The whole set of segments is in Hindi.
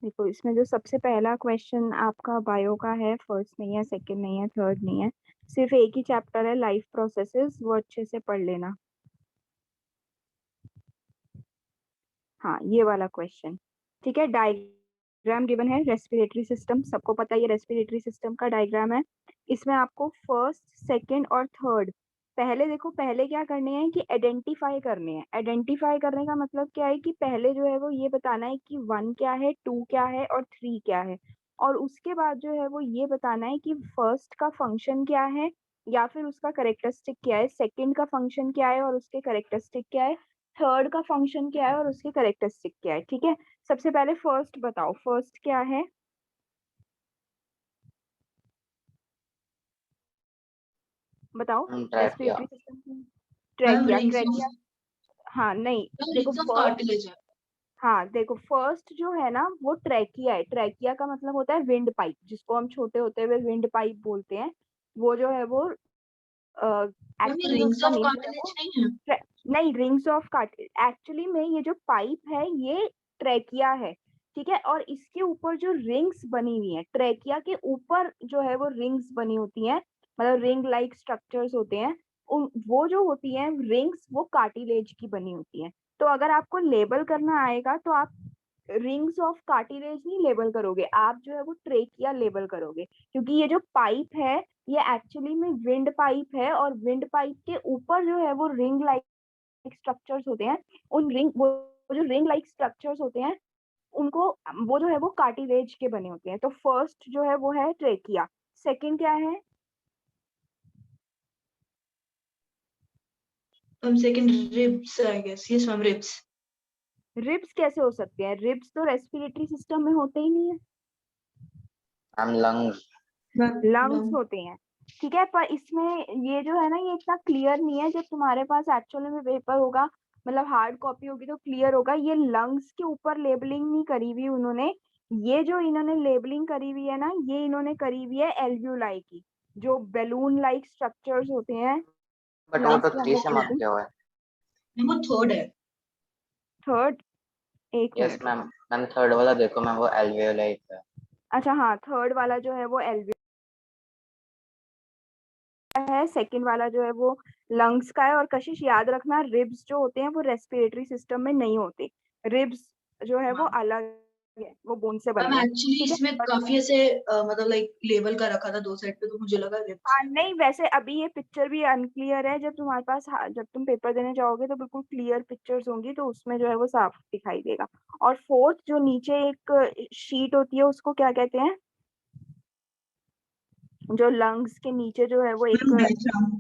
देखो इसमें जो सबसे पहला क्वेश्चन आपका बायो का है, फर्स्ट नहीं है, सेकंड नहीं है, थर्ड नहीं है, सिर्फ एक ही चैप्टर है लाइफ प्रोसेसेस, वो अच्छे से पढ़ लेना। हाँ ये वाला क्वेश्चन। ठीक है, डायग्राम गिवन है रेस्पिरेटरी सिस्टम, सबको पता है ये रेस्पिरेटरी सिस्टम का डायग्राम है। इसमें आपको फर्स्ट, सेकंड और थर्ड, पहले देखो, पहले क्या करने हैं कि आइडेंटिफाई करने हैं। आइडेंटिफाई करने का मतलब क्या है कि पहले जो है वो ये बताना है कि 1 क्या है, 2 क्या है और 3 क्या है। और उसके बाद जो है वो ये बताना है कि फर्स्ट का फंक्शन क्या है या फिर उसका करेक्टरिस्टिक क्या है, सेकंड का फंक्शन क्या है और उसके करेक्टरिस्टिक क्या है, थर्ड का फंक्शन क्या है और उसकी करेक्टरिस्टिक क्या है। ठीक है, सबसे पहले फर्स्ट बताओ, फर्स्ट क्या है? बताओ। Trachea. Respiratory system. Ma'am trachea, rings trachea. Of हाँ नहीं, देखो फर्स्ट, कार्टिलेज है। हाँ देखो फर्स्ट जो है ना वो ट्रैकिया है। ट्रैकिया का मतलब होता है विंड पाइप, जिसको हम छोटे होते हुए विंड पाइप बोलते हैं। वो जो है वो मैम ये एक्चुअली में रिंग्स उसका ऑफ नेम जो है वो कार्टिलेज नहीं है? नहीं, रिंग्स ऑफ कार्ट, एक्चुअली में ये जो पाइप है ये ट्रैकिया है। ठीक है, और इसके ऊपर जो रिंग्स बनी हुई है, ट्रैकिया के ऊपर जो है वो रिंग्स बनी होती हैं, मतलब रिंग लाइक स्ट्रक्चर्स होते हैं। उन वो जो होती हैं रिंग्स, वो कार्टिलेज की बनी होती हैं। तो अगर आपको लेबल करना आएगा तो आप रिंग्स ऑफ कार्टिलेज नहीं लेबल करोगे, आप जो है वो ट्रेकिया लेबल करोगे, क्योंकि ये जो पाइप है ये एक्चुअली में विंड पाइप है, और विंड पाइप के ऊपर जो है वो रिंग लाइक स्ट्रक्चर्स होते हैं। उन रिंग, वो जो रिंग लाइक स्ट्रक्चर्स होते हैं उनको, वो जो है वो कार्टिलेज के बने होते हैं। तो फर्स्ट जो है वो है ट्रेकिया। सेकंड क्या है? Ma'am second ribs I guess, yes ma'am ribs. Ribs कैसे हो सकते हैं? रिब्स तो रेस्पिरेटरी सिस्टम में होते ही नहीं है, मैम लंग्स। लंग्स होते हैं। ठीक है, पर इसमें ये जो है ना ये इतना क्लियर नहीं है। जब तुम्हारे पास एक्चुअली में पेपर होगा, मतलब हार्ड कॉपी होगी तो क्लियर होगा। ये लंग्स के ऊपर लेबलिंग नहीं करी हुई उन्होंने, ये जो इन्होंने लेबलिंग करी हुई है ना, ये इन्होंने करी हुई है एल्वियोलाई की, जो बैलून लाइक स्ट्रक्चर्स होते हैं बट वो लंग्स तो के 3 अंदर से बने मार्क होते हैं। किया हुआ है। मैम वो थर्ड है। थर्ड, एक यस मिनट मैम। रुको। मैम थर्ड वाला देखो मैम, वो एल्वियोलाई है। अच्छा हाँ, थर्ड वाला जो है वो एल्वियो है, सेकंड वाला जो है वो लंग्स का है। और कशिश याद रखना, रिब्स जो होते हैं वो रेस्पिरेटरी सिस्टम में नहीं होते। रिब्स जो है वो अलग है, वो बोन से बने मैम हुए हैं। एक्चुअली ठीक है, इसमें काफी ऐसे मतलब लाइक लेवल का रखा था दो साइड पे, तो मुझे लगा रिब्स हाँ है। नहीं, वैसे अभी ये पिक्चर भी अनक्लियर है। जब तुम्हारे पास, जब तुम पेपर देने जाओगे तो बिल्कुल क्लियर पिक्चर्स होंगी, तो उसमें जो है वो साफ दिखाई देगा। और फोर्थ जो नीचे एक शीट होती है उसको क्या कहते हैं? जो लंग्स के नीचे जो है वो एक मैम डायफ्राम।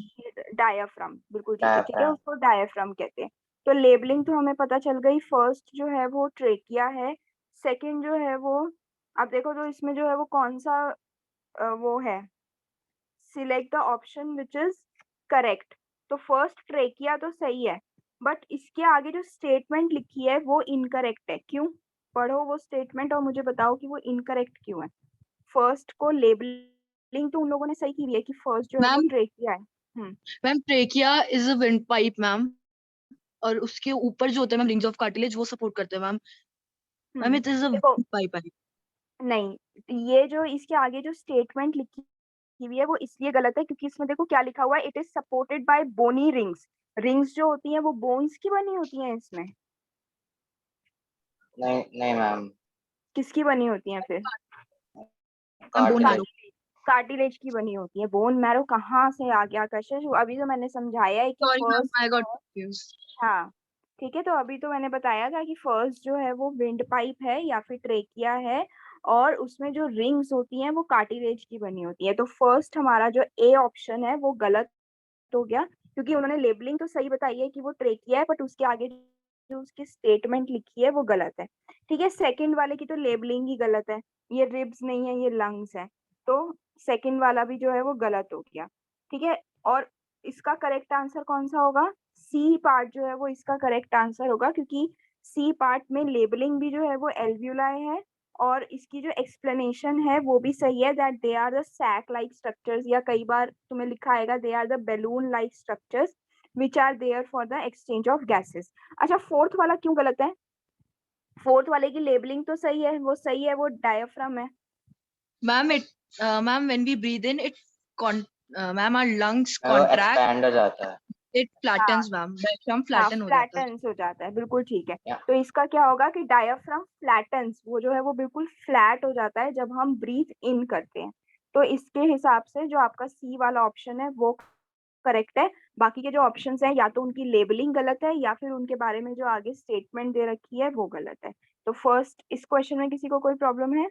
डायाफ्राम, बिल्कुल ठीक है, ठीक है, डायफ्राम। उसको डायाफ्राम कहते हैं। तो लेबलिंग तो हमें पता चल गई। फर्स्ट जो है वो ट्रेकिया है, सेकंड जो है वो, अब देखो तो इसमें जो है वो कौन सा वो है, select the option which is correct. तो फर्स्ट ट्रेकिया तो सही है, बट इसके आगे जो स्टेटमेंट लिखी है वो इनकरेक्ट है। क्यों? पढ़ो वो स्टेटमेंट और मुझे बताओ कि वो इनकरेक्ट क्यों है। फर्स्ट को लेबलिंग तो उन लोगों ने सही की हुई है कि फर्स्ट जो है वो मैम ट्रेकिया है। Ma'am trachea is a wind pipe ma'am, और उसके ऊपर जो होता है मैम रिंग्स ऑफ कार्टिलेज वो सपोर्ट करते हैं ma'am. Ma'am it is a देखो, विंड पाइप है। नहीं, ये जो इसके आगे जो स्टेटमेंट लिखी हुई है वो इसलिए गलत है क्योंकि इसमें देखो क्या लिखा हुआ है, it is supported by bony rings. Rings जो होती हैं वो बोन्स की बनी होती हैं इसमें। नहीं नहीं मैम, किसकी बनी होती हैं फिर? Ma'am bone marrow. Cartilage. Cartilage की बनी होती है। बोन मैरो कहाँ से आ गया कशिश? अभी तो मैंने समझाया है कि sorry ma'am first, I got confused. हाँ ठीक है, तो अभी तो मैंने बताया था कि फर्स्ट जो है वो विंड पाइप है या फिर ट्रेकिया है, और उसमें जो रिंग्स होती हैं वो कार्टिलेज की बनी होती है। तो फर्स्ट हमारा जो ए ऑप्शन है वो गलत हो गया, क्योंकि उन्होंने लेबलिंग तो सही बताई है कि वो ट्रेकिया है, बट उसके आगे जो उसकी स्टेटमेंट लिखी है वो गलत है। ठीक है, सेकंड वाले की तो लेबलिंग ही गलत है, ये रिब्स नहीं है ये लंग्स है। तो सेकंड वाला भी जो है वो गलत हो गया। ठीक है, और इसका करेक्ट आंसर कौन सा होगा? सी पार्ट जो है वो इसका करेक्ट आंसर होगा, क्योंकि सी पार्ट में लेबलिंग भी जो है वो एल्व्यूलाई है, और इसकी जो एक्सप्लेनेशन है वो भी सही है, that they are the sac like structures, या कई बार तुम्हें लिखा आएगा they are the balloon like structures which are there for the exchange of gases. अच्छा, फोर्थ वाला क्यों गलत है? फोर्थ वाले की लेबलिंग तो सही है, वो सही है, वो डायफ्राम है। Ma'am ma'am when we breathe in it ma'am our lungs वो contract, एक्सपैंड हो जाता है। it flattens मैम, डायफ्राम हाँ, फ्लैटन हो जाता है। फ्लैटन्स हो जाता है, बिल्कुल ठीक है। Yeah. तो इसका क्या होगा कि डायफ्राम फ्लैटन्स, वो जो है वो बिल्कुल फ्लैट हो जाता है जब हम ब्रीथ इन करते हैं। तो इसके हिसाब से जो आपका सी वाला ऑप्शन है वो करेक्ट है। बाकी के जो ऑप्शंस हैं या तो उनकी लेबलिंग गलत है या फिर उनके बारे में जो आगे स्टेटमेंट दे रखी है वो गलत है। तो फर्स्ट इस क्वेश्चन में किसी को कोई प्रॉब्लम है?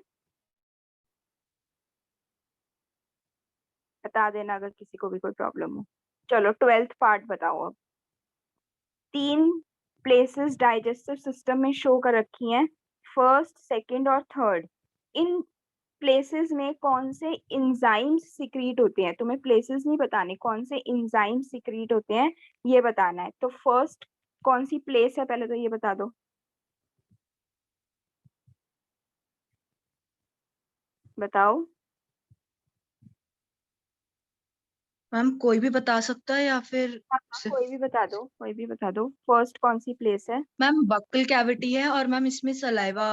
बता देना अगर किसी को भी कोई प्रॉब्लम हो। चलो 12th पार्ट बताओ अब। 3 प्लेसेस डाइजेस्टिव सिस्टम में शो कर रखी हैं, फर्स्ट, सेकंड और थर्ड। इन प्लेसेस में कौन से इंजाइम्स सिक्रीट होते हैं? तुम्हें प्लेसेस नहीं बताने, कौन से इंजाइम्स सिक्रीट होते हैं ये बताना है। तो फर्स्ट कौन सी प्लेस है पहले तो ये बता दो, बताओ। मैम कोई भी बता सकता है या फिर हाँ, सिर्फ कोई भी बता दो, कोई भी बता दो। फर्स्ट कौन सी प्लेस है? मैम बक्कल कैविटी है और मैम इसमें सलाइवा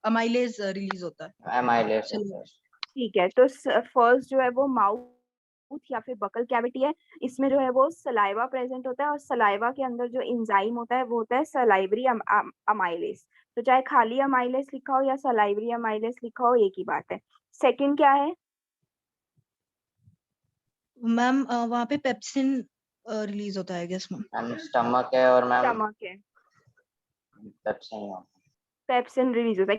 अमाइलेज रिलीज होता है। एमाइलेस चलिए। होता है। ठीक है, तो फर्स्ट जो है वो माउथ या फिर बकल कैविटी है। इसमें जो है वो सलाइवा प्रेजेंट होता है और सलाइवा के अंदर जो एंजाइम होता है वो होता है सलाइवरी अमाइलेस। तो चाहे खाली अमाइलेस लिखा हो या सलाइवरी अमाइलेस लिखा हो, एक ही बात है। सेकंड क्या है? मैम वहाँ पे पेप्सिन रिलीज होता है गेस मैम। मैम स्टमक है और मैम स्टमक है, पेप्सिन है। पेप्सिन रिलीज होता है।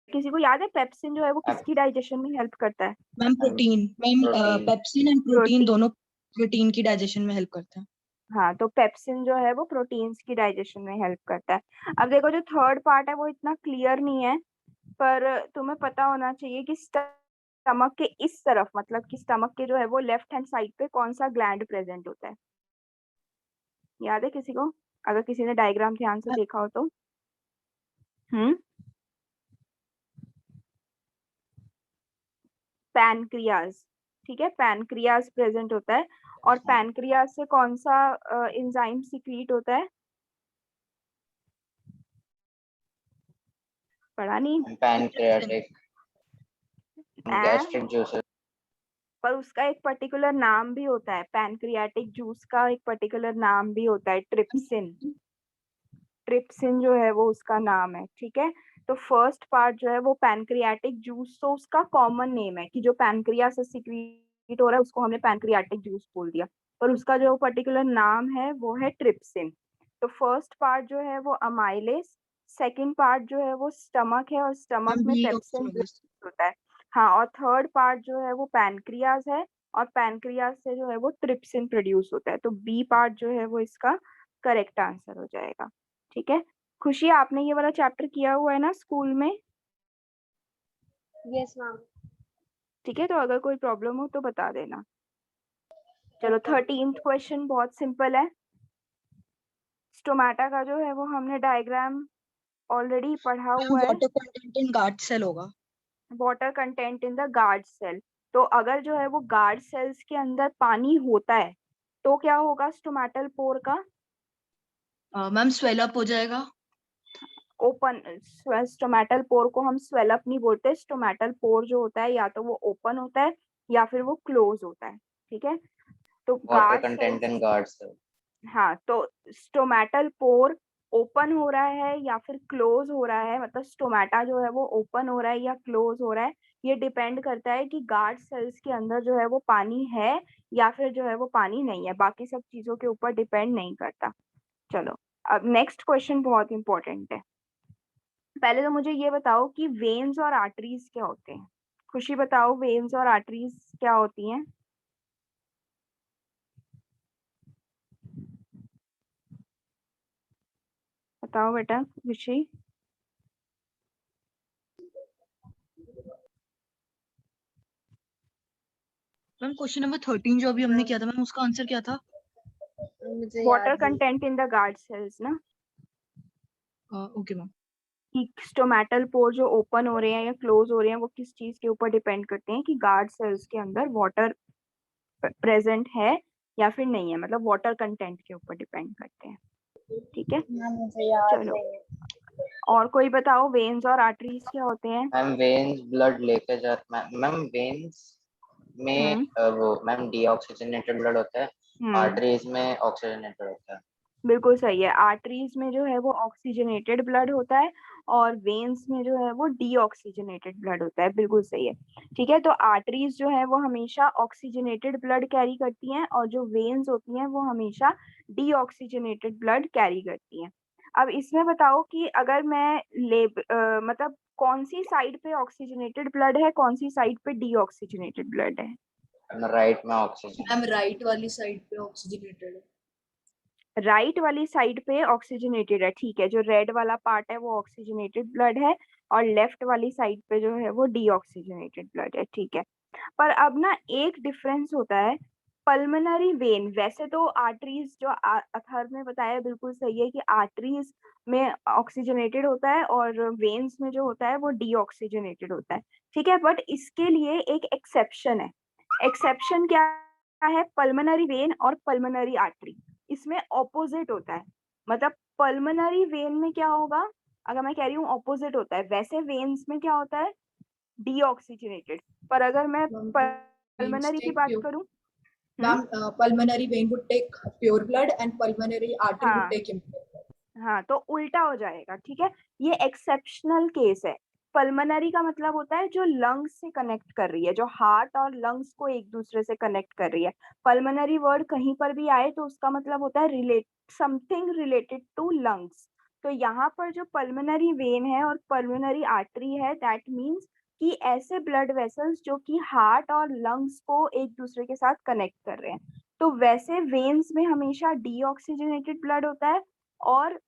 किसी को याद है पेप्सिन जो है वो किसकी डाइजेशन में हेल्प करता है? Ma'am protein, ma'am protein. Pepsin and protein दोनों प्रोटीन की डाइजेशन में हेल्प करते हैं। हाँ, तो पेप्सिन जो है वो प्रोटीन्स की डाइजेशन में हेल्प करता है। अब देखो जो थर्ड पार्ट है वो इतना क्लियर नहीं है, पर तुम्हें पता होना चाहिए कि स्टमक के इस तरफ, मतलब कि स्टमक के जो है वो लेफ्ट हैंड साइड पे कौन सा ग्लैंड प्रेजेंट होता है? याद है किसी को, अगर किसी ने डायग्राम ध्यान से देखा हो तो? पैनक्रियाज, ठीक है, पैनक्रियाज प्रेजेंट होता है। और पैनक्रियाज से कौन सा एंजाइम सिक्रीट होता है? पढ़ा नहीं? Pancreatic gastric juices. पर उसका एक पर्टिकुलर नाम भी होता है, पैनक्रियाटिक जूस का एक पर्टिकुलर नाम भी होता है, ट्रिप्सिन। ट्रिप्सिन जो है वो उसका नाम है, ठीक है। तो फर्स्ट पार्ट जो है वो पैनक्रियाटिक जूस, तो उसका कॉमन नेम है कि जो पैनक्रिया से सिक्रीट हो रहा है उसको हमने पैनक्रियाटिक जूस बोल दिया, पर उसका जो पर्टिकुलर नाम है वो है ट्रिप्सिन। तो फर्स्ट पार्ट जो है वो अमाइलेस, सेकंड पार्ट जो है वो स्टमक है और स्टमक मैम में बी पेप्सिन ऑप्शन होता है। हाँ, और थर्ड पार्ट जो है वो पैनक्रियाज है और पैनक्रियाज से जो है वो ट्रिप्सिन प्रोड्यूस होता है। तो बी पार्ट जो है वो इसका करेक्ट आंसर हो जाएगा, ठीक है। खुशी, आपने ये वाला चैप्टर किया हुआ है ना स्कूल में? Yes ma'am. ठीक है, तो अगर कोई प्रॉब्लम हो तो बता देना। चलो 13th क्वेश्चन बहुत सिंपल है। स्टोमेटा का जो है वो हमने डायग्राम ऑलरेडी पढ़ा हुआ है। Water content in guard cell होगा। Water content in the guard cell. तो अगर जो है वो गार्ड सेल्स के अंदर पानी होता है तो क्या होगा स्टोमेटल पोर का? मैम स्वेल अप हो जाएगा। ओपन, स्टोमेटल पोर को हम स्वेल अप नहीं बोलते। स्टोमेटल पोर जो होता है या तो वो ओपन होता है या फिर वो क्लोज होता है, ठीक है। तो वाटर गार्ड कंटेंट सेल्स, इन गार्ड सेल। हाँ, तो स्टोमेटल पोर ओपन हो रहा है या फिर क्लोज हो रहा है, मतलब स्टोमेटा जो है वो ओपन हो रहा है या क्लोज हो रहा है, ये डिपेंड करता है कि गार्ड सेल्स के अंदर जो है वो पानी है या फिर जो है वो पानी नहीं है। बाकी सब चीजों के ऊपर डिपेंड नहीं करता। चलो अब नेक्स्ट क्वेश्चन बहुत इंपॉर्टेंट है। पहले तो मुझे ये बताओ कि वेन्स और आर्टरीज क्या होते हैं? खुशी बताओ, वेन्स और आर्टरीज क्या होती हैं? बताओ बेटा खुशी। मैम क्वेश्चन नंबर 13 जो अभी हमने किया था मैम उसका आंसर क्या था? मुझे वाटर याद नहीं। Content in the guard cells ना, ओके मैम। कि स्टोमेटल पोर जो ओपन हो रहे हैं या क्लोज हो रहे हैं वो किस चीज के ऊपर डिपेंड करते हैं कि गार्ड सेल्स के अंदर वाटर प्रेजेंट है या फिर नहीं है, मतलब वाटर कंटेंट के ऊपर डिपेंड करते हैं, ठीक है। मैम मुझे याद चलो नहीं है। और कोई बताओ वेन्स और आर्टरीज क्या होते हैं? मैम वेन्स ब्लड लेके जाते मैम वेन्स में वो मैम डीऑक्सीजनेटेड ब्लड होता है, आर्टरीज में ऑक्सीजनेटेड होता है। बिल्कुल सही है। आर्टरीज में जो है वो ऑक्सीजनेटेड ब्लड होता है और वेन्स में जो है वो डीऑक्सीजनेटेड ब्लड होता है। बिल्कुल सही है। ठीक है, तो आर्टरीज जो है वो हमेशा ऑक्सीजनेटेड ब्लड कैरी करती हैं और जो वेन्स होती हैं वो हमेशा डीऑक्सीजनेटेड ब्लड कैरी करती हैं। अब इसमें बताओ कि अगर मैं मतलब कौन सी साइड पे ऑक्सीजनेटेड ब्लड है, कौन सी साइड पे डीऑक्सीजनेटेड ब्लड है? राइट में ऑक्सीजन। मैम राइट वाली साइड पे ऑक्सीजनेटेड है। राइट वाली साइड पे ऑक्सीजनेटेड है। ठीक है, जो रेड वाला पार्ट है वो ऑक्सीजनेटेड ब्लड है और लेफ्ट वाली साइड पे जो है वो डीऑक्सीजनेटेड ब्लड है। ठीक है, पर अब ना एक डिफरेंस होता है। पल्मोनरी वेन, वैसे तो आर्टरीज जो अथर्व ने बताया बिल्कुल सही है कि आर्टरीज में ऑक्सीजनेटेड होता है और वेन्स में जो होता है वो डीऑक्सीजनेटेड होता है। ठीक है, बट इसके लिए एक एक्सेप्शन है। एक्सेप्शन क्या है? पल्मोनरी वेन और पल्मोनरी आर्टरी इसमें ऑपोजिट होता है। मतलब पल्मोनरी वेन में क्या होगा, अगर मैं कह रही हूँ ऑपोजिट होता है, वैसे वेन्स में क्या होता है? डीऑक्सीजनेटेड। पर अगर मैं पल्मोनरी की बात करूं, Ma'am, pulmonary vein would take pure blood and pulmonary artery would हाँ take impure blood. हाँ, तो उल्टा हो जाएगा। ठीक है, ये एक्सेप्शनल केस है। पल्मोनरी का मतलब होता है जो लंग्स से कनेक्ट कर रही है, जो हार्ट और लंग्स को एक दूसरे से कनेक्ट कर रही है। पल्मोनरी वर्ड कहीं पर भी आए तो उसका मतलब होता है समथिंग रिलेटेड टू लंग्स। तो यहाँ पर जो पल्मोनरी वेन है और पल्मोनरी आर्टरी है, दैट मीन्स कि ऐसे ब्लड वेसल्स जो कि हार्ट और लंग्स को एक दूसरे के साथ कनेक्ट कर रहे हैं। तो वैसे वेन्स में हमेशा डीऑक्सीजनेटेड ब्लड होता है और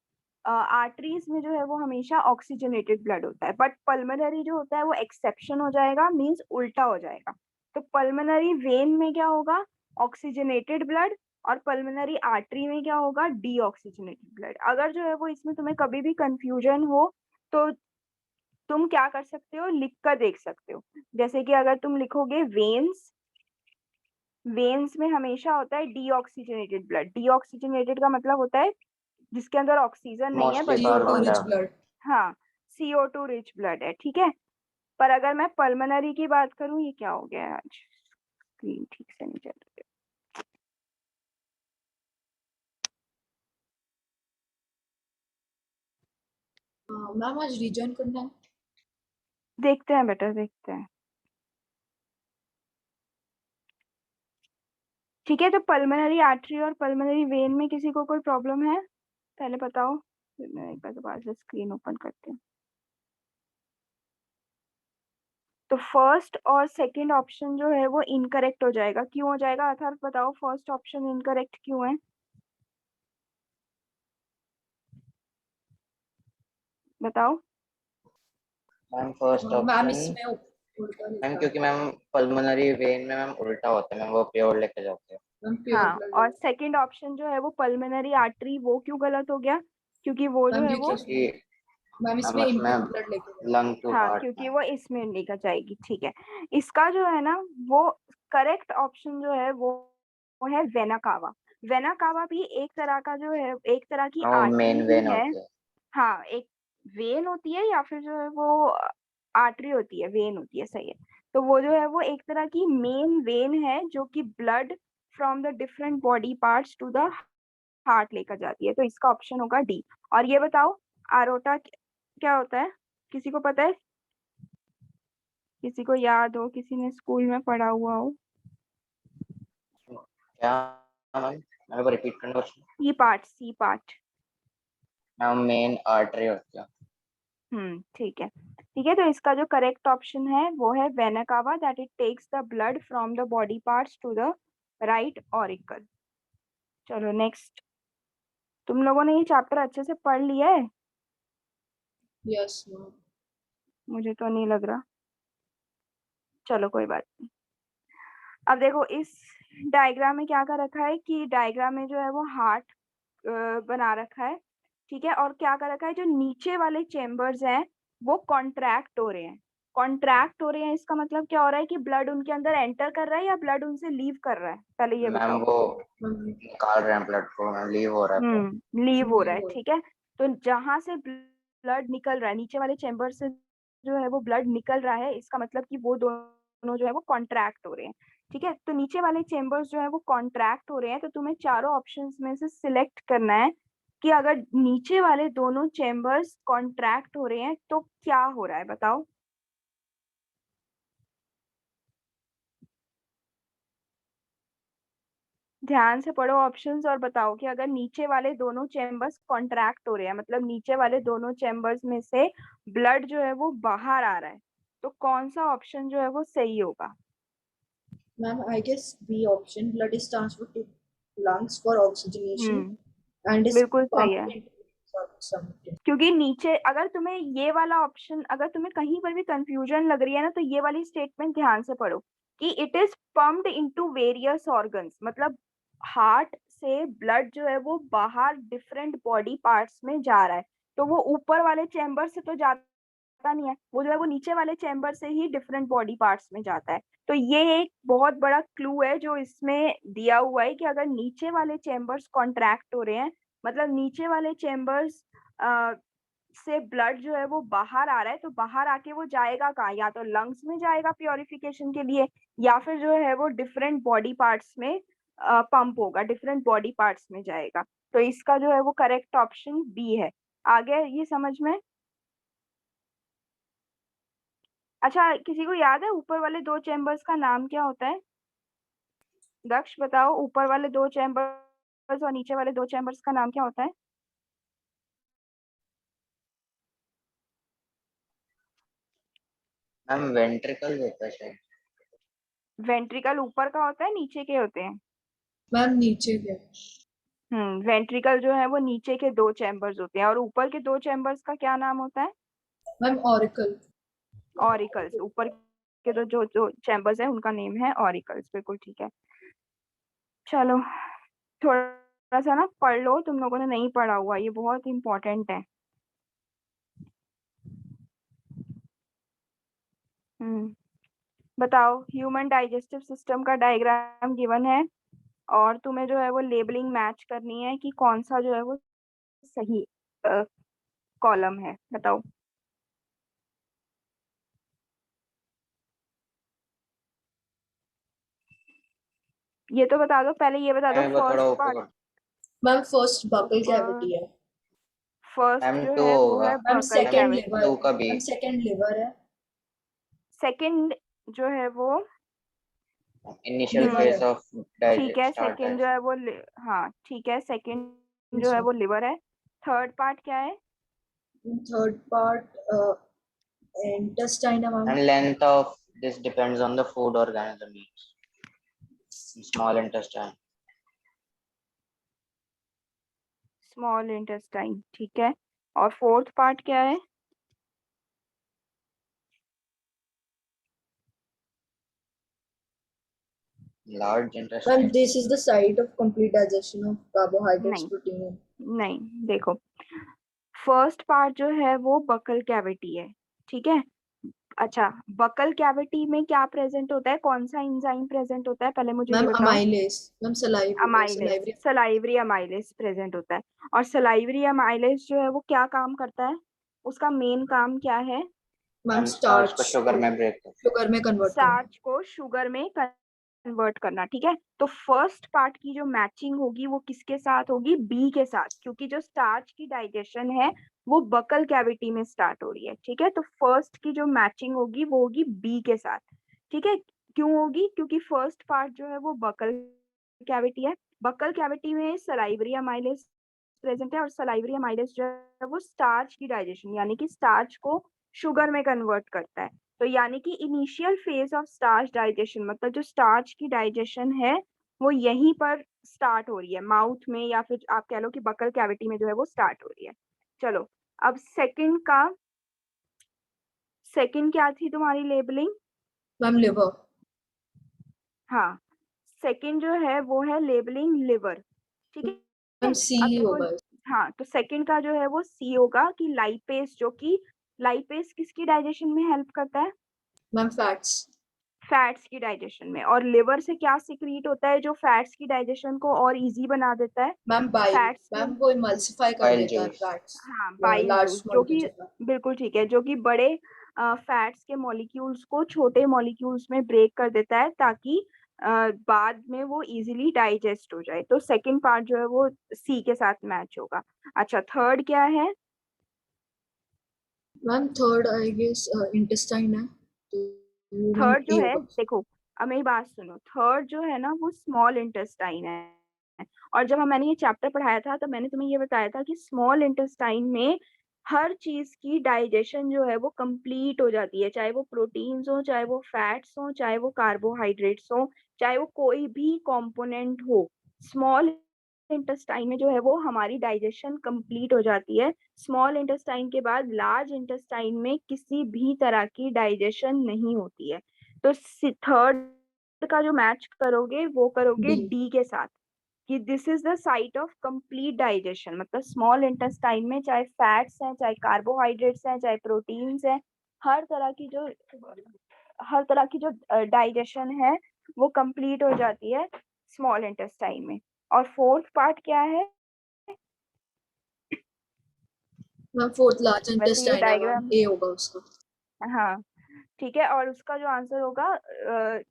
आर्टरीज में जो है वो हमेशा ऑक्सीजनेटेड ब्लड होता है। बट पल्मोनरी जो होता है वो एक्सेप्शन हो जाएगा, मींस उल्टा हो जाएगा। तो पल्मोनरी वेन में क्या होगा? ऑक्सीजनेटेड ब्लड, और पल्मोनरी आर्टरी में क्या होगा? Deoxygenated blood. अगर जो है वो इसमें तुम्हें कभी भी कंफ्यूजन हो तो तुम क्या कर सकते हो, लिख कर देख सकते हो। जैसे कि अगर तुम लिखोगे वेन्स, वेन्स में हमेशा होता है डीऑक्सीजनेटेड ब्लड। डीऑक्सीजनेटेड का मतलब होता है जिसके अंदर ऑक्सीजन नहीं है मोस्टली बल्कि वो, कार्बन CO2 rich blood. हाँ, CO2 रिच ब्लड है। ठीक है, पर अगर मैं पल्मोनरी की बात करूं, ये क्या हो गया है आज, स्क्रीन ठीक से नहीं चल रही है। मैम आज रीजॉइन करना है। देखते हैं बेटा, देखते हैं। ठीक है, तो पल्मोनरी आर्टरी और पल्मोनरी वेन में किसी को कोई प्रॉब्लम है? पहले बताओ, फिर मैं एक बार दोबारा से स्क्रीन ओपन करती हूँ। तो फर्स्ट और सेकंड ऑप्शन जो है वो इनकरेक्ट हो जाएगा। क्यों हो जाएगा अथर्व, बताओ फर्स्ट ऑप्शन इनकरेक्ट क्यों है? बताओ। मैम फर्स्ट मैम ऑप्शन इसमें उल्टा मैम, लिखा है। क्योंकि मैम पल्मोनरी वेन में मैम उल्टा होता है मैम, वो प्योर लेके जाते हैं। मैम प्योर हाँ, ब्लड और है। सेकंड ऑप्शन जो है वो पल्मोनरी आर्टरी, वो क्यों गलत हो गया? क्योंकि वो जो मैम है वो, क्योंकि मैम मैम इसमें उसमें इम्प्योर ब्लड लेके जाते लंग टू हाँ, हार्ट क्योंकि में। वो इसमें लेकर जाएगी। ठीक है, इसका जो है ना वो करेक्ट ऑप्शन जो है वो है वेना कावा। वेना कावा भी एक तरह का जो है, एक तरह की वो आर्टरी मेन ही वेन है। होती है। हाँ, एक वेन होती है या फिर जो है वो आर्टरी होती है, वेन होती है, सही है। तो वो जो है वो एक तरह की मेन वेन है जो कि blood from the different body parts to the heart लेकर जाती है। तो इसका ऑप्शन होगा डी। और ये बताओ आरोटा क्या होता है, किसी को पता है? किसी को याद हो, किसी ने स्कूल में पढ़ा हुआ हो? क्या मैम, मेरे को रिपीट करना question. C part, C part. Ma'am main artery होती है। ठीक है। ठीक है, तो इसका जो करेक्ट ऑप्शन है वो है vena cava, that it takes the blood from the body parts to the right auricle. चलो नेक्स्ट। तुम लोगों ने ये चैप्टर अच्छे से पढ़ लिया है? Yes ma'am. मुझे तो नहीं लग रहा। चलो कोई बात नहीं। अब देखो इस डायग्राम में क्या कर रखा है कि डायग्राम में जो है वो हार्ट बना रखा है। ठीक है, और क्या कर रखा है, जो नीचे वाले चेम्बर्स हैं वो कॉन्ट्रैक्ट हो रहे हैं। कॉन्ट्रैक्ट हो रहे हैं इसका मतलब क्या हो रहा है कि ब्लड उनके अंदर एंटर कर रहा है या ब्लड उनसे लीव कर रहा है? पहले ये मैम बताओ। वो निकाल रहे हैं ब्लड को, मैम लीव हो रहा है ब्लड। लीव हो रहा है। लीव हो ठीक है, तो जहां से ब्लड निकल रहा है, नीचे वाले चेम्बर से जो है वो ब्लड निकल रहा है, इसका मतलब कि वो दोनों जो है वो कॉन्ट्रैक्ट हो रहे हैं। ठीक है, तो नीचे वाले चेम्बर्स जो है वो कॉन्ट्रैक्ट हो रहे हैं, तो तुम्हें चारों ऑप्शंस में से सिलेक्ट करना है कि अगर नीचे वाले दोनों चेम्बर्स कॉन्ट्रैक्ट हो रहे हैं तो क्या हो रहा है, बताओ। ध्यान से पढ़ो ऑप्शंस और बताओ कि अगर नीचे वाले दोनों चेम्बर्स कॉन्ट्रैक्ट हो रहे हैं, मतलब नीचे वाले दोनों चेम्बर्स में से ब्लड जो है वो बाहर आ रहा है, तो कौन सा ऑप्शन जो है वो सही होगा। Ma'am, I guess B option. Blood is transferred to lungs for oxygenation and is बिल्कुल सही है, pumped into something. क्योंकि नीचे अगर तुम्हें ये वाला ऑप्शन, अगर तुम्हें कहीं पर भी कंफ्यूजन लग रही है ना, तो ये वाली स्टेटमेंट ध्यान से पढ़ो कि it is pumped into various organs, मतलब हार्ट से ब्लड जो है वो बाहर डिफरेंट बॉडी पार्ट्स में जा रहा है, तो वो ऊपर वाले चैम्बर से तो जाता नहीं है, वो जो है वो नीचे वाले चैम्बर से ही डिफरेंट बॉडी पार्ट्स में जाता है। तो ये एक बहुत बड़ा क्लू है जो इसमें दिया हुआ है कि अगर नीचे वाले चैम्बर्स कॉन्ट्रैक्ट हो रहे हैं, मतलब नीचे वाले चैम्बर्स से ब्लड जो है वो बाहर आ रहा है, तो बाहर आके वो जाएगा कहाँ, या तो लंग्स में जाएगा प्योरिफिकेशन के लिए, या फिर जो है वो डिफरेंट बॉडी पार्ट्स में पंप होगा, डिफरेंट बॉडी पार्ट्स में जाएगा। तो इसका जो है वो करेक्ट ऑप्शन बी है। आ गया ये समझ में। अच्छा, किसी को याद है ऊपर वाले दो चैम्बर्स का नाम क्या होता है। दक्ष बताओ, ऊपर वाले दो चैम्बर्स और नीचे वाले दो चैम्बर्स का नाम क्या होता है। मैम वेंट्रिकल होता है शायद। वेंट्रिकल ऊपर का होता है, नीचे के होते हैं। मैम नीचे क्या? वेंट्रिकल जो है वो नीचे के दो चैम्बर्स होते हैं, और ऊपर के दो चैम्बर्स का क्या नाम होता है। Ma'am auricle. ऑरिकल्स। ऊपर के दो जो जो चैम्बर्स है उनका नेम है ऑरिकल्स, बिल्कुल ठीक है। चलो थोड़ा सा ना पढ़ लो, तुम लोगों ने नहीं पढ़ा हुआ, ये बहुत इंपॉर्टेंट है। बताओ, ह्यूमन डाइजेस्टिव सिस्टम का डायग्राम गिवन है और तुम्हें जो है वो लेबलिंग मैच करनी है कि कौन सा जो है वो सही कॉलम है, बताओ। ये तो बता दो, पहले ये बता दो मैम वो थोड़ा फर्स्ट ऊपर पार्ट। कर। मैम फर्स्ट बकल कैविटी है। फर्स्ट मैम जो टू है वो होगा। है ma'am buccal second ma'am liver cavity. Two है। का बी। मैम सेकंड लिवर है। सेकंड जो है वो इनिशियल लिवर फेज है। ऑफ ठीक है, स्टार्ट सेकंड जो है वो हाँ ठीक है, सेकंड जो है वो लिवर है। थर्ड पार्ट क्या है। थर्ड पार्ट intestine है ma'am. and length of this depends on the food organism eats. Small intestine. Small intestine, ठीक है। और फोर्थ पार्ट क्या है। Large ma'am intestine. this is the site of complete digestion of carbohydrates, नहीं protein. नहीं, देखो फर्स्ट पार्ट जो है वो बकल कैविटी है, ठीक है। अच्छा, बकल कैविटी में क्या प्रेजेंट होता है, कौन सा एंजाइम प्रेजेंट होता है, पहले मुझे ये मैम बताओ। Amylase. Ma'am amylase, salivary. Salivary amylase present होता है। और सलाइवरी अमाइलेज जो है वो क्या काम करता है, उसका मेन काम क्या है। मैम स्टार्च को स्टार्च शुगर में ब्रेक करता है। शुगर में कन्वर्ट करना। स्टार्च को शुगर में कन्वर्ट करना, ठीक है। तो फर्स्ट पार्ट की जो मैचिंग होगी वो किसके साथ होगी, बी के साथ, क्योंकि जो स्टार्च की डाइजेशन है वो बकल कैविटी में स्टार्ट हो रही है, ठीक है। तो फर्स्ट की जो मैचिंग होगी वो होगी बी के साथ, ठीक है। क्यों होगी, क्योंकि फर्स्ट पार्ट जो है वो बकल कैविटी है, बकल कैविटी में सलाइवरी अमाइलेज प्रेजेंट है, और सलाइवरी अमाइलेज जो है वो स्टार्च की डाइजेशन यानी कि स्टार्च को शुगर में कन्वर्ट करता है। तो यानी कि initial phase of starch digestion, मतलब जो स्टार्च की डाइजेशन है वो यहीं पर स्टार्ट हो रही है, माउथ में, या फिर आप कह लो कि बकल कैविटी में जो है वो स्टार्ट हो रही है। चलो अब सेकंड क्या थी तुम्हारी लेबलिंग। Ma'am liver. हाँ, सेकंड जो है वो है लेबलिंग लिवर, ठीक है। मैम सी अब देखो, होगा। हाँ तो सेकंड का जो है वो सी होगा कि लाइपेस, जो कि लाइपेस किसकी डाइजेशन में हेल्प करता है। Ma'am fats. फैट्स की डाइजेशन में। और लिवर से क्या सिक्रीट होता है जो फैट्स की डाइजेशन को और इजी बना देता है? मैम बाइल, फैट्स को, मैम वो इमल्सिफाई कर बाइल देता है जूस। फैट्स हाँ, बाइल लार्ज जूस, जो कि मॉलिक्यूल्स का। बिल्कुल ठीक है, जो कि बड़े फैट्स के मॉलिक्यूल्स को छोटे मॉलिक्यूल्स में ब्रेक कर देता है ताकि बाद में वो इजीली डाइजेस्ट हो जाए। तो सेकंड पार्ट जो है वो सी के साथ मैच होगा। अच्छा, थर्ड क्या है? Ma'am third I guess intestine है, तो मैम थर्ड जो ए है, होगा। देखो अब मेरी बात सुनो, थर्ड जो है ना वो स्मॉल इंटेस्टाइन है। और जब मैंने ये चैप्टर पढ़ाया था तो मैंने तुम्हें ये बताया था कि स्मॉल इंटेस्टाइन में हर चीज की डाइजेशन जो है वो कंप्लीट हो जाती है, चाहे वो प्रोटीन्स हो, चाहे वो फैट्स हो, चाहे वो कार्बोहाइड्रेट्स हो, चाहे वो कोई भी कंपोनेंट हो। स्मॉल इंटेस्टाइन में जो है वो हमारी डाइजेशन कंप्लीट हो जाती है। स्मॉल इंटेस्टाइन के बाद लार्ज इंटेस्टाइन में किसी भी तरह की डाइजेशन नहीं होती है। तो थर्ड का जो मैच करोगे वो करोगे डी। डी के साथ, कि this is the site of complete digestion. मतलब स्मॉल इंटेस्टाइन में चाहे फैट्स हैं, चाहे कार्बोहाइड्रेट्स हैं, चाहे प्रोटीन्स हैं, हर तरह की जो हर तरह की जो डाइजेशन है वो कंप्लीट हो जाती है स्मॉल इंटेस्टाइन में। और फोर्थ पार्ट क्या है? मैम फोर्थ लार्ज वैसे ये इंटेस्टाइन है मैम, डायग्राम, ए होगा उसका। हाँ ठीक है, और उसका जो आंसर होगा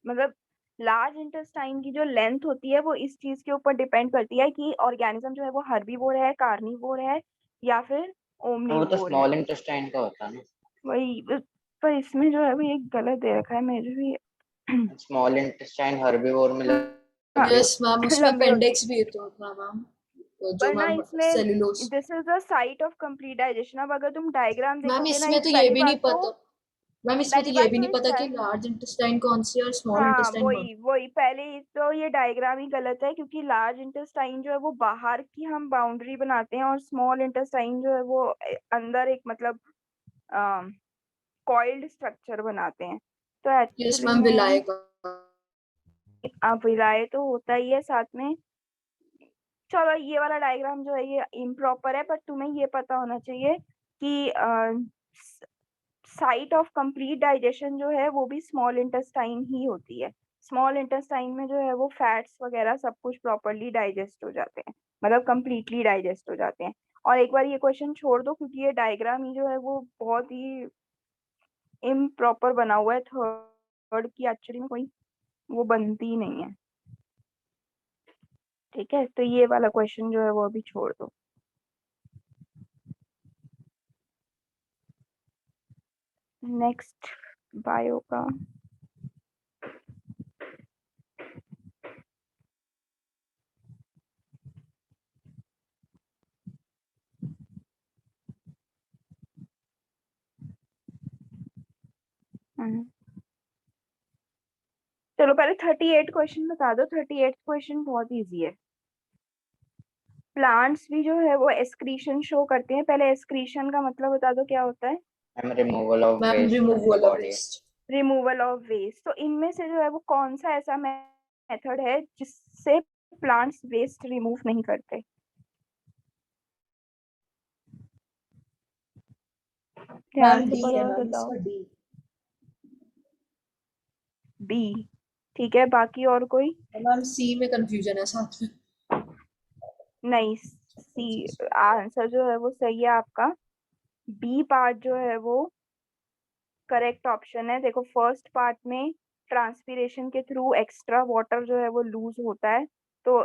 मतलब लार्ज इंटेस्टाइन की जो लेंथ होती है वो इस चीज के ऊपर डिपेंड करती है कि ऑर्गेनिज्म जो है वो हर्बीवोर है, कार्निवोर है, या फिर वो तो ओमनीवोर है। स्मॉल इंटेस्टाइन का होता है ना। वही पर इसमें जो है वो ये गलत दे रखा है मेरे भी। स्मॉल इंटेस्टाइन हर्बीवोर में हाँ, लंबी यस होती मैम, उसमें लंबी होती अपेंडिक्स भी तो था मैम, तो जो पर ना मैम इसमें cellulose. This is the site of complete digestion. अब अगर तुम डायग्राम मैम देखोगे ना, इसमें एक तो ये पहली भी नहीं बात तो, पता, मैम इसमें तो पहली ये बात भी तो नहीं इस पता कि लार्ज इंटेस्टाइन कौन सी है और स्मॉल हाँ इंटेस्टाइन कौन वही वही, पहले तो ये डायग्राम ही गलत है क्योंकि लार्ज इंटेस्टाइन जो है वो बाहर की हम बाउंड्री बनाते हैं और स्मॉल इंटेस्टाइन जो है वो अंदर एक मतलब कॉइल्ड स्ट्रक्चर बनाते हैं। तो है। यस एक्चुअली मैम, विलाय में का। आप विलाय तो होता ही है साथ में। चलो ये वाला डायग्राम जो है ये इम्प्रॉपर है, पर तुम्हें ये पता होना चाहिए कि साइट ऑफ कंप्लीट डाइजेशन जो है वो भी स्मॉल इंटेस्टाइन ही होती है। स्मॉल इंटेस्टाइन में जो है वो फैट्स वगैरह सब कुछ प्रॉपरली डाइजेस्ट हो जाते हैं, मतलब कंप्लीटली डाइजेस्ट हो जाते हैं। और एक बार ये क्वेश्चन छोड़ दो क्योंकि ये डायग्राम ही जो है वो बहुत ही इम्प्रॉपर बना हुआ है। थर्ड की एक्चुअली में कोई वो बनती ही नहीं है। ठीक है, तो ये वाला क्वेश्चन जो है वो अभी छोड़ दो। नेक्स्ट बायो का। चलो पहले 38 क्वेश्चन बता दो। 38 क्वेश्चन बहुत इजी है। प्लांट्स भी जो है वो एक्सक्रीशन शो करते हैं। पहले एक्सक्रीशन का मतलब बता दो क्या होता है? Ma'am removal of ma'am waste from the removal of body. Waste. Removal of waste. तो इनमें से जो है वो कौन सा ऐसा मेथड है जिससे प्लांट्स वेस्ट रिमूव नहीं करते? ध्यान मैम से डी पढ़ो है और मैम, बताओ। इसका डी। बी, ठीक है, बाकी और कोई? मैम सी में कंफ्यूजन है साथ में। नहीं, सी आंसर जो है वो सही है आपका। बी पार्ट जो है वो करेक्ट ऑप्शन है। देखो फर्स्ट पार्ट में ट्रांसपीरेशन के थ्रू एक्स्ट्रा वाटर जो है वो लूज होता है, तो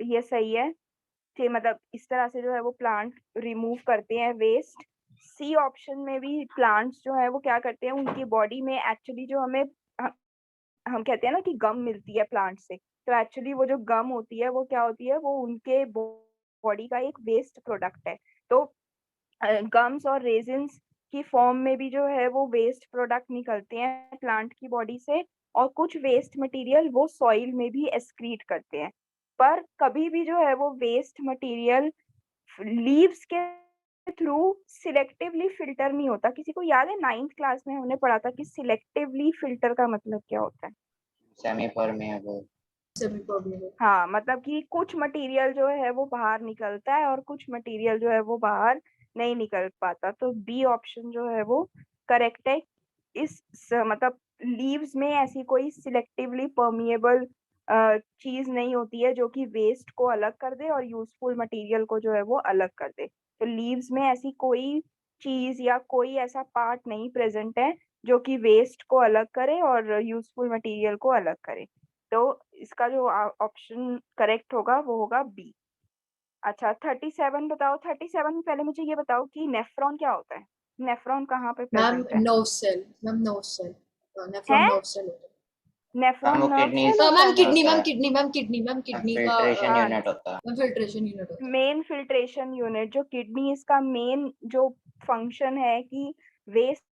ये सही है। ठीक, मतलब इस तरह से जो है वो प्लांट रिमूव करते हैं वेस्ट। सी ऑप्शन में भी प्लांट्स जो है वो क्या करते हैं, उनकी बॉडी में एक्चुअली जो हम कहते हैं ना कि गम मिलती है प्लांट से, तो एक्चुअली वो जो गम होती है वो क्या होती है, वो उनके बॉडी का एक वेस्ट प्रोडक्ट है। तो गम्स और रेजिन्स की फॉर्म में भी जो है वो वेस्ट प्रोडक्ट निकलते हैं प्लांट की बॉडी से, और कुछ वेस्ट मटेरियल वो सॉइल में भी एक्सक्रीट करते हैं। पर कभी भी जो है वो वेस्ट मटेरियल लीव्स के थ्रू सिलेक्टिवली फिल्टर नहीं होता। किसी को याद है 9th क्लास में हमने पढ़ा था कि सिलेक्टिवली फिल्टर का मतलब क्या होता है? Semi permeable. Semi permeable. हाँ, मतलब कि कुछ मटेरियल जो है वो बाहर निकलता है और कुछ मटेरियल जो है वो बाहर नहीं निकल पाता। तो बी ऑप्शन जो है वो करेक्ट है। मतलब लीव्स में ऐसी कोई सिलेक्टिवली परमिएबल चीज नहीं होती है जो कि वेस्ट को अलग कर दे और यूजफुल मटेरियल को जो है वो अलग कर दे। तो लीव्स में ऐसी कोई चीज या कोई ऐसा पार्ट नहीं प्रेजेंट है जो कि वेस्ट को अलग करे और यूजफुल मटेरियल को अलग करे। तो इसका जो ऑप्शन करेक्ट होगा वो होगा बी। अच्छा 37 बताओ। 37 में पहले मुझे ये बताओ कि नेफ्रॉन क्या होता है? नेफ्रॉन कहाँ पे मैम प्रेजेंट है? Nerve cell, ma'am nerve cell, nephron है नर्व सेल होता है। नेफ्रॉन वो नर्व किडनी सेल होता मैम है? किडनी, होता मैम है, kidney, ma'am kidney, ma'am kidney का फिल्ट्रेशन हाँ, यूनिट होता है। फिल्ट्रेशन यूनिट होता है। मेन फिल्ट्रेशन यूनिट जो किडनी, इसका मेन जो फंक्शन है कि वेस्ट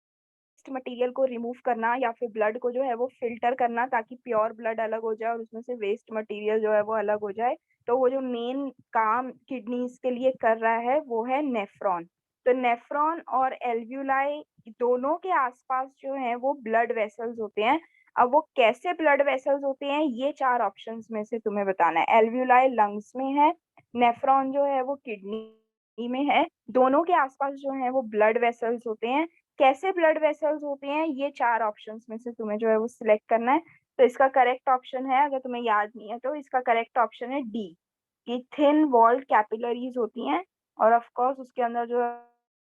मटेरियल को रिमूव करना या फिर ब्लड को जो है वो फिल्टर करना ताकि प्योर ब्लड अलग हो जाए और उसमें से वेस्ट मटेरियल जो है वो अलग हो जाए। तो वो जो मेन काम किडनीज के लिए कर रहा है वो है नेफ्रॉन। तो नेफ्रॉन और एल्व्यूलाई दोनों के आसपास जो है वो ब्लड वेसल्स होते हैं। अब वो कैसे ब्लड वेसल्स होते हैं ये 4 ऑप्शंस में से तुम्हें बताना है। एल्व्यूलाई लंग्स में है, नेफ्रॉन जो है वो किडनी में है, दोनों के आसपास जो है वो ब्लड वेसल्स होते हैं। कैसे ब्लड वेसल्स होते हैं ये 4 ऑप्शंस में से तुम्हें जो है वो सिलेक्ट करना है। तो इसका करेक्ट ऑप्शन है, अगर तुम्हें याद नहीं है तो इसका करेक्ट ऑप्शन है डी, कि थिन वॉल्ड कैपिलरीज होती हैं और ऑफ कोर्स उसके अंदर जो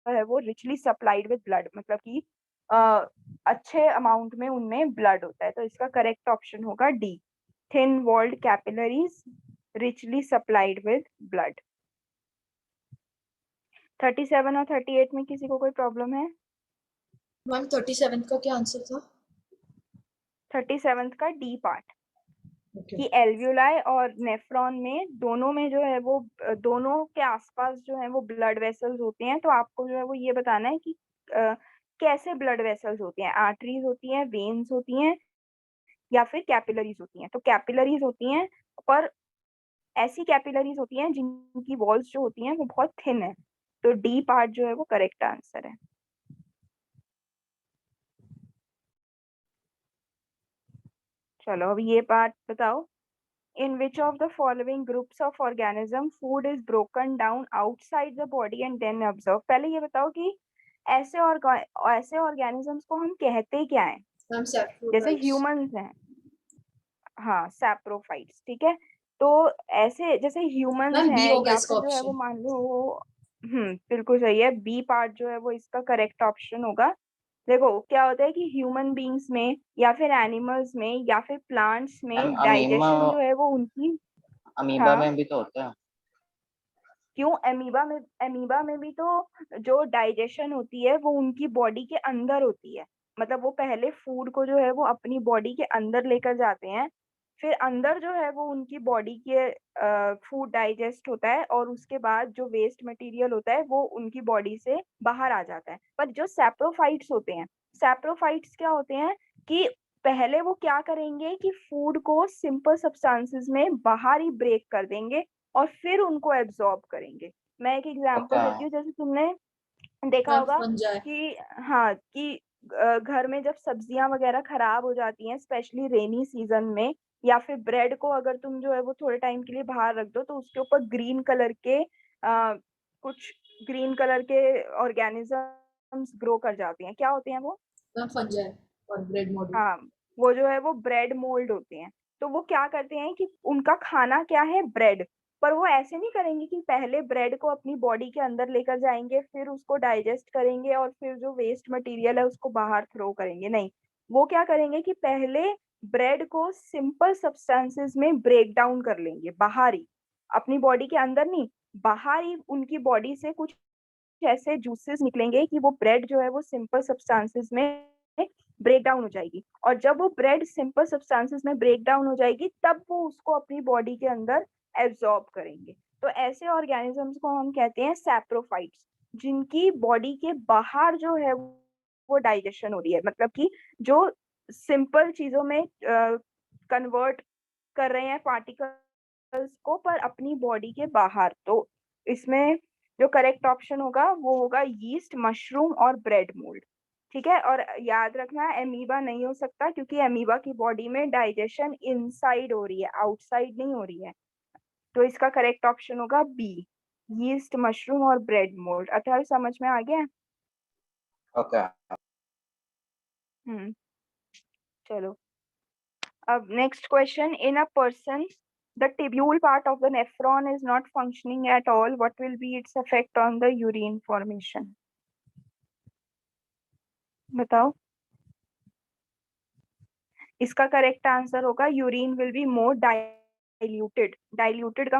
है वो रिचली सप्लाइड विद ब्लड, मतलब कि अच्छे अमाउंट में उनमें ब्लड होता है। तो इसका करेक्ट ऑप्शन होगा D, thin walled capillaries richly supplied with blood. 37 और 38 में किसी को कोई प्रॉब्लम है? मैम 37 का क्या आंसर था? 37 का डी पार्ट, ओके। कि एल्व्यूलाई और नेफ्रॉन में दोनों में जो है वो दोनों के आसपास जो है वो ब्लड वेसल्स होते हैं। तो आपको जो है वो ये बताना है कि कैसे ब्लड वेसल्स होती हैं, आर्टरीज होती हैं, वेन्स होती हैं या फिर कैपिलरीज होती हैं। तो कैपिलरीज होती हैं, पर ऐसी कैपिलरीज होती हैं जिनकी वॉल्स जो होती हैं वो बहुत थिन है। तो डी पार्ट जो है वो करेक्ट आंसर है। चलो अब ये पार्ट बताओ। In which of the following groups of organism food is broken down outside the body and then absorbed? पहले ये बताओ कि ऐसे ऑर्गेनिजम्स को हम कहते क्या हैं? मैम जैसे सैप्रोफाइट्स। ह्यूमंस हैं, हाँ सैप्रोफाइट्स, ठीक है। तो ऐसे जैसे ह्यूमंस मैम बी हैं होगा या इसका फिर जो है वो ऑप्शन। मान लो, बिल्कुल सही है, बी पार्ट जो है वो इसका करेक्ट ऑप्शन होगा। देखो क्या होता है कि ह्यूमन बींग्स में या फिर एनिमल्स में या फिर प्लांट्स मैम में डाइजेशन जो है वो उनकी, अमीबा हाँ में भी तो होता है। क्यों, एमीबा में भी तो जो डाइजेशन होती है वो उनकी बॉडी के अंदर होती है। मतलब वो पहले फूड को जो है वो अपनी बॉडी के अंदर लेकर जाते हैं, फिर अंदर जो है वो उनकी बॉडी के फूड डाइजेस्ट होता है और उसके बाद जो वेस्ट मटेरियल होता है वो उनकी बॉडी से बाहर आ जाता है। पर जो सैप्रोफाइट्स होते हैं, सैप्रोफाइट्स क्या होते हैं कि पहले वो क्या करेंगे कि फूड को सिंपल सब्सटेंसेस में बाहर ही ब्रेक कर देंगे और फिर उनको एब्जॉर्ब करेंगे। मैं एक एग्जांपल ओके। देती हूँ, जैसे तुमने देखा मैम होगा फंजाई। कि हाँ कि घर में जब सब्जियां वगैरह खराब हो जाती हैं स्पेशली रेनी सीजन में, या फिर ब्रेड को अगर तुम जो है वो थोड़े टाइम के लिए बाहर रख दो तो उसके ऊपर ग्रीन कलर के कुछ ग्रीन कलर के ऑर्गेनिजम्स ग्रो कर जाती हैं। क्या होते हैं वो? मैम फंजाई और ब्रेड मॉडल। हाँ, वो जो है वो ब्रेड मोल्ड होते हैं। तो वो क्या करते हैं कि उनका खाना क्या है, ब्रेड। पर वो ऐसे नहीं करेंगे कि पहले ब्रेड को अपनी बॉडी के अंदर लेकर जाएंगे, फिर उसको डाइजेस्ट करेंगे और फिर जो वेस्ट मटेरियल है उसको बाहर थ्रो करेंगे। नहीं, वो क्या करेंगे कि पहले ब्रेड को सिंपल सब्सटेंसेस में ब्रेक डाउन कर लेंगे, बाहर ही, अपनी बॉडी के अंदर नहीं, बाहर ही उनकी बॉडी से कुछ ऐसे जूसेस निकलेंगे कि वो ब्रेड जो है वो सिंपल सब्सटेंसेस में ब्रेक डाउन हो जाएगी। और जब वो ब्रेड सिंपल सब्सटेंसेस में ब्रेक डाउन हो जाएगी तब वो उसको अपनी बॉडी के अंदर एब्जॉर्ब करेंगे। तो ऐसे ऑर्गेनिजम्स को हम कहते हैं सैप्रोफाइट्स, जिनकी बॉडी के बाहर जो है वो डाइजेशन हो रही है, मतलब कि जो सिंपल चीजों में कन्वर्ट कर रहे हैं पार्टिकल्स को, पर अपनी बॉडी के बाहर। तो इसमें जो करेक्ट ऑप्शन होगा वो होगा यीस्ट, मशरूम और ब्रेड मोल्ड। ठीक है, और याद रखना एमीबा नहीं हो सकता क्योंकि एमीबा की बॉडी में डाइजेशन इनसाइड हो रही है, आउटसाइड नहीं हो रही है। तो इसका करेक्ट ऑप्शन होगा बी, यीस्ट, मशरूम और ब्रेड मोल्ड। अथर्व समझ में आ गया? ओके। हम्म चलो अब next question, in a person the tubule part of the nephron is not functioning at all, what will be its effect on the urine formation? बताओ। इसका करेक्ट आंसर होगा urine will be more diluted. Diluted का